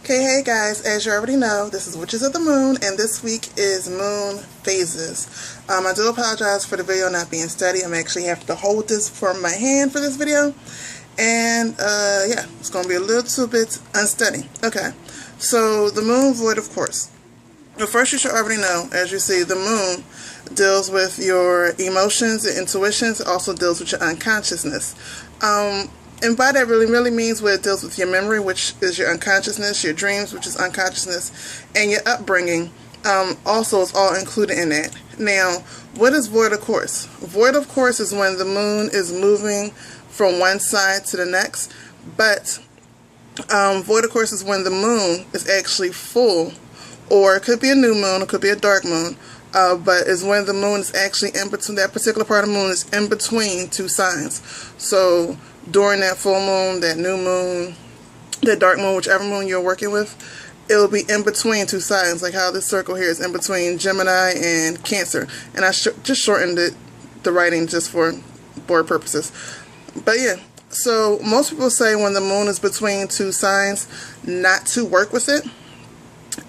Okay, hey guys, as you already know, this is Witches of the Moon, and this week is moon phases. I do apologize for the video not being steady. I'm actually having to hold this for my hand for this video, and yeah, it's going to be a little bit unsteady. Okay, so the moon void, of course. But first, you should already know, as you see, the moon deals with your emotions and intuitions. It also deals with your unconsciousness. And by that really means what it deals with your memory, which is your unconsciousness, your dreams, which is unconsciousness, and your upbringing also is all included in that. Now, what is void of course? Void of course is when the moon is moving from one side to the next, but void of course is when the moon is actually full, or it could be a new moon, it could be a dark moon, but is when the moon is actually in between, that particular part of the moon is in between two signs. So during that full moon, that new moon, that dark moon, whichever moon you're working with, it will be in between two signs, like how this circle here is in between Gemini and Cancer. And I just shortened it, the writing, just for board purposes. But yeah, so most people say when the moon is between two signs not to work with it.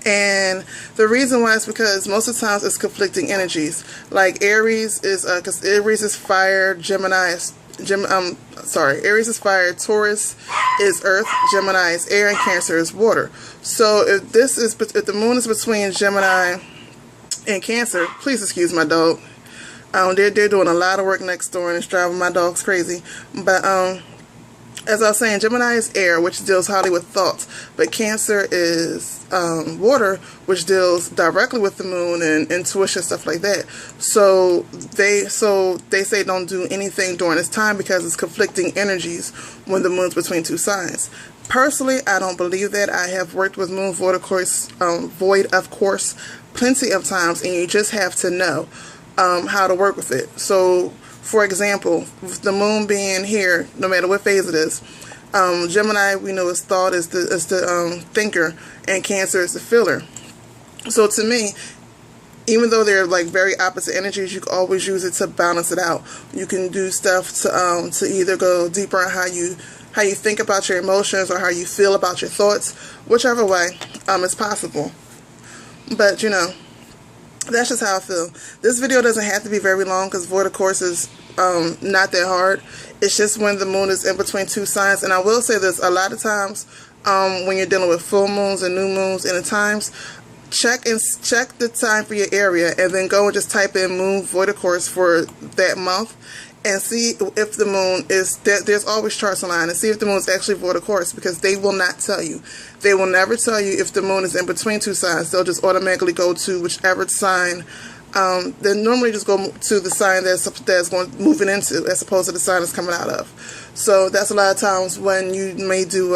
And the reason why is because most of the times it's conflicting energies. Like Aries is, because Aries is fire, Gemini is Aries is fire, Taurus is earth, Gemini is air, and Cancer is water. So if the moon is between Gemini and Cancer, please excuse my dog. They're doing a lot of work next door and it's driving my dogs crazy. But as I was saying, Gemini is air, which deals highly with thoughts, but Cancer is water, which deals directly with the moon and intuition, stuff like that. So they say don't do anything during this time because it's conflicting energies when the moon's between two signs. Personally, I don't believe that. I have worked with moon void, of course, plenty of times, and you just have to know how to work with it. So, for example, with the moon being here, no matter what phase it is, Gemini, we know, is thought, is the thinker, and Cancer is the feeler. So to me, even though they're like very opposite energies, you can always use it to balance it out. You can do stuff to either go deeper on how you think about your emotions or how you feel about your thoughts, whichever way is possible. But you know, that's just how I feel. This video doesn't have to be very long because void, of course, is not that hard. It's just when the moon is in between two signs. And I will say this, a lot of times when you're dealing with full moons and new moons and the times, check the time for your area and then go and just type in moon void, of course, for that month and see if the moon is, there's always charts online, and see if the moon is actually void, of course, because they will not tell you. They will never tell you if the moon is in between two signs. They'll just automatically go to whichever sign. They normally just go to the sign that's moving into, as opposed to the sign it's coming out of. So that's a lot of times when you may do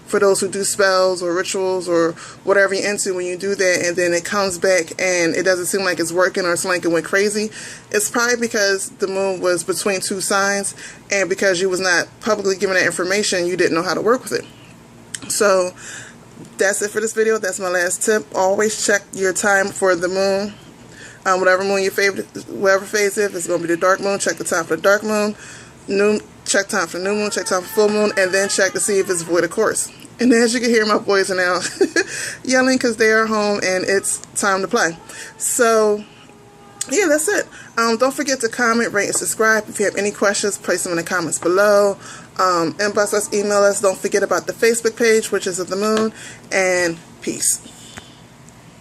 for those who do spells or rituals or whatever you're into, when you do that and then it comes back and it doesn't seem like it's working, or it's like it went crazy, it's probably because the moon was between two signs, and because you was not publicly given that information, you didn't know how to work with it. So that's it for this video. That's my last tip. Always check your time for the moon. Whatever moon your favorite, whatever phase it is, it's going to be the dark moon. Check the time for the dark moon. Check time for the new moon. Check time for full moon, and then check to see if it's void, of course. And as you can hear, my boys are now yelling because they are home and it's time to play. So yeah, that's it. Don't forget to comment, rate, and subscribe. If you have any questions, place them in the comments below. Inbox us, email us. Don't forget about the Facebook page, Witches of the Moon, and peace.